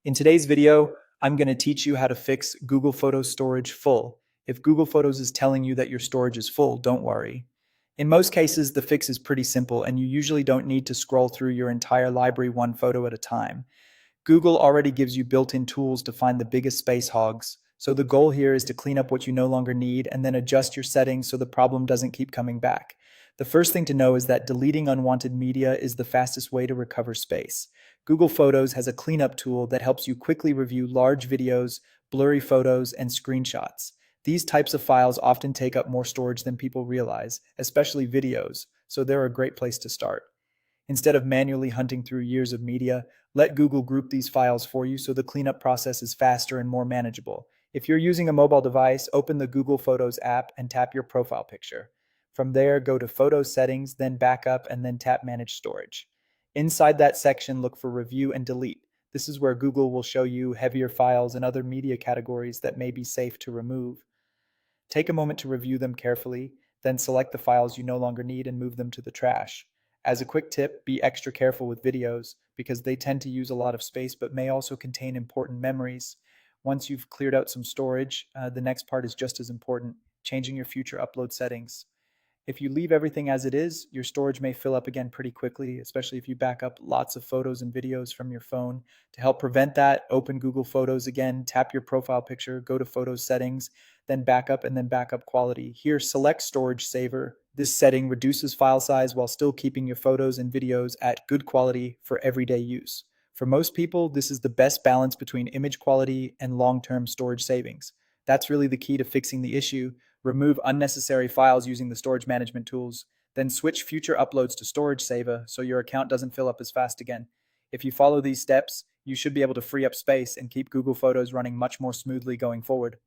In today's video, I'm going to teach you how to fix Google Photos storage full. If Google Photos is telling you that your storage is full, don't worry. In most cases, the fix is pretty simple and you usually don't need to scroll through your entire library one photo at a time. Google already gives you built-in tools to find the biggest space hogs, so the goal here is to clean up what you no longer need and then adjust your settings so the problem doesn't keep coming back. The first thing to know is that deleting unwanted media is the fastest way to recover space. Google Photos has a cleanup tool that helps you quickly review large videos, blurry photos, and screenshots. These types of files often take up more storage than people realize, especially videos, so they're a great place to start. Instead of manually hunting through years of media, let Google group these files for you so the cleanup process is faster and more manageable. If you're using a mobile device, open the Google Photos app and tap your profile picture. From there, go to Photo Settings, then Backup, and then tap Manage Storage. Inside that section, look for Review and Delete. This is where Google will show you heavier files and other media categories that may be safe to remove. Take a moment to review them carefully, then select the files you no longer need and move them to the trash. As a quick tip, be extra careful with videos because they tend to use a lot of space but may also contain important memories. Once you've cleared out some storage, the next part is just as important, changing your future upload settings. If you leave everything as it is, your storage may fill up again pretty quickly, especially if you back up lots of photos and videos from your phone. To help prevent that, open Google Photos again, tap your profile picture, go to Photos Settings, then Backup and then Backup Quality. Here, select Storage Saver. This setting reduces file size while still keeping your photos and videos at good quality for everyday use. For most people, this is the best balance between image quality and long-term storage savings. That's really the key to fixing the issue. Remove unnecessary files using the storage management tools, then switch future uploads to Storage Saver so your account doesn't fill up as fast again. If you follow these steps, you should be able to free up space and keep Google Photos running much more smoothly going forward.